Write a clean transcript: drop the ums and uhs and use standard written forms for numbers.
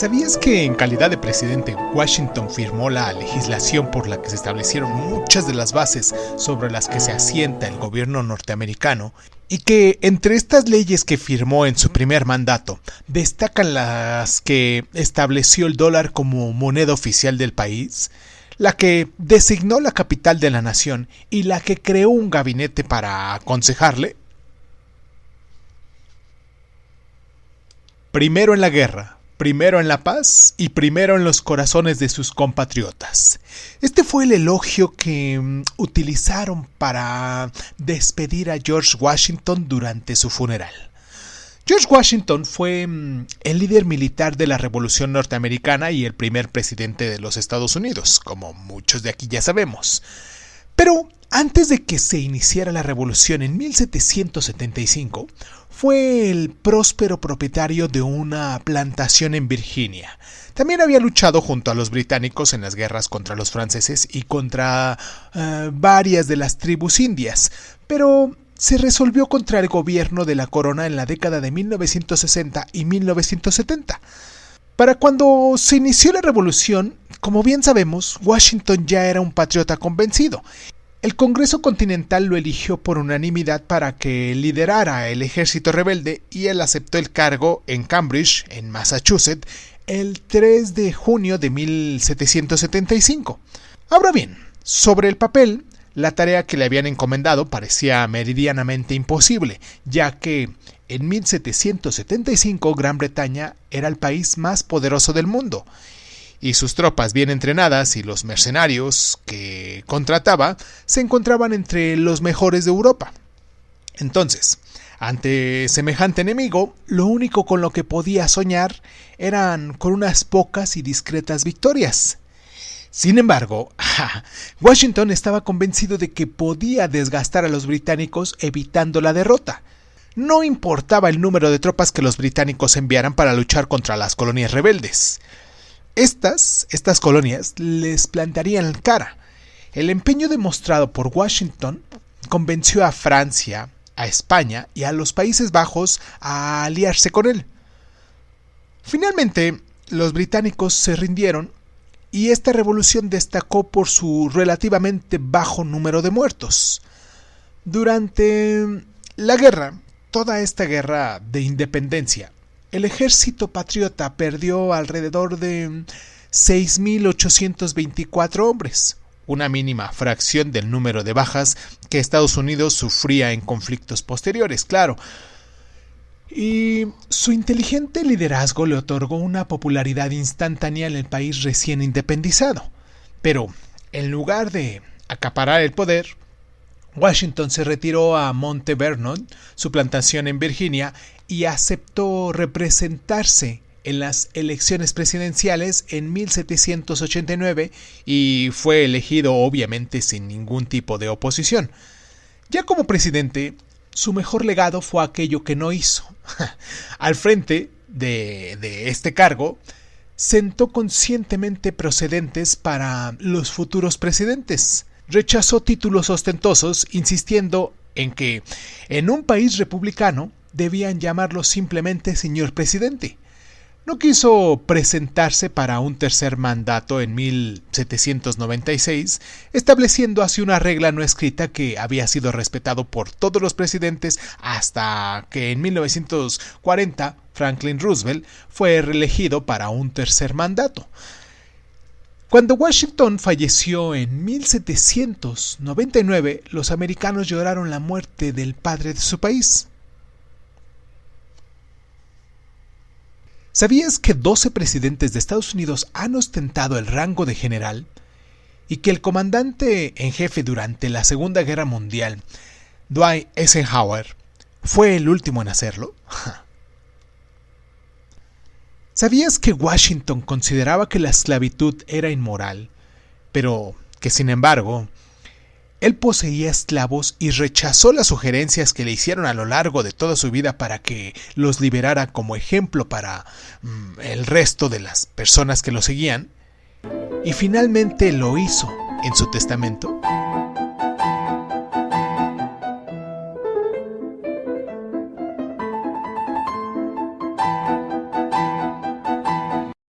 ¿Sabías que en calidad de presidente, Washington firmó la legislación por la que se establecieron muchas de las bases sobre las que se asienta el gobierno norteamericano? Y que entre estas leyes que firmó en su primer mandato, destacan las que estableció el dólar como moneda oficial del país, la que designó la capital de la nación y la que creó un gabinete para aconsejarle. Primero en la guerra, primero en la paz y primero en los corazones de sus compatriotas. Este fue el elogio que utilizaron para despedir a George Washington durante su funeral. George Washington fue el líder militar de la Revolución Norteamericana y el primer presidente de los Estados Unidos, como muchos de aquí ya sabemos. Pero antes de que se iniciara la revolución en 1775, fue el próspero propietario de una plantación en Virginia. También había luchado junto a los británicos en las guerras contra los franceses y contra varias de las tribus indias, pero se resolvió contra el gobierno de la corona en la década de 1960 y 1970. Para cuando se inició la revolución, como bien sabemos, Washington ya era un patriota convencido. El Congreso Continental lo eligió por unanimidad para que liderara el ejército rebelde y él aceptó el cargo en Cambridge, en Massachusetts, el 3 de junio de 1775. Ahora bien, sobre el papel, la tarea que le habían encomendado parecía meridianamente imposible, ya que en 1775 Gran Bretaña era el país más poderoso del mundo, y sus tropas bien entrenadas y los mercenarios que contrataba se encontraban entre los mejores de Europa. Entonces, ante semejante enemigo, lo único con lo que podía soñar eran con unas pocas y discretas victorias. Sin embargo, Washington estaba convencido de que podía desgastar a los británicos evitando la derrota. No importaba el número de tropas que los británicos enviaran para luchar contra las colonias rebeldes. Estas colonias les plantarían cara. El empeño demostrado por Washington convenció a Francia, a España y a los Países Bajos a aliarse con él. Finalmente, los británicos se rindieron y esta revolución destacó por su relativamente bajo número de muertos. Durante la guerra, toda esta guerra de independencia, el ejército patriota perdió alrededor de 6.824 hombres, una mínima fracción del número de bajas que Estados Unidos sufría en conflictos posteriores, claro. Y su inteligente liderazgo le otorgó una popularidad instantánea en el país recién independizado. Pero, en lugar de acaparar el poder, Washington se retiró a Monte Vernon, su plantación en Virginia, y aceptó representarse en las elecciones presidenciales en 1789 y fue elegido obviamente sin ningún tipo de oposición. Ya como presidente, su mejor legado fue aquello que no hizo. Al frente de este cargo, sentó conscientemente precedentes para los futuros presidentes. Rechazó títulos ostentosos, insistiendo en que en un país republicano debían llamarlo simplemente señor presidente. No quiso presentarse para un tercer mandato en 1796, estableciendo así una regla no escrita que había sido respetado por todos los presidentes hasta que en 1940 Franklin Roosevelt fue reelegido para un tercer mandato. Cuando Washington falleció en 1799, los americanos lloraron la muerte del padre de su país. ¿Sabías que 12 presidentes de Estados Unidos han ostentado el rango de general y que el comandante en jefe durante la Segunda Guerra Mundial, Dwight Eisenhower, fue el último en hacerlo? ¿Sabías que Washington consideraba que la esclavitud era inmoral, pero que sin embargo él poseía esclavos y rechazó las sugerencias que le hicieron a lo largo de toda su vida para que los liberara como ejemplo para el resto de las personas que lo seguían? Y finalmente lo hizo en su testamento.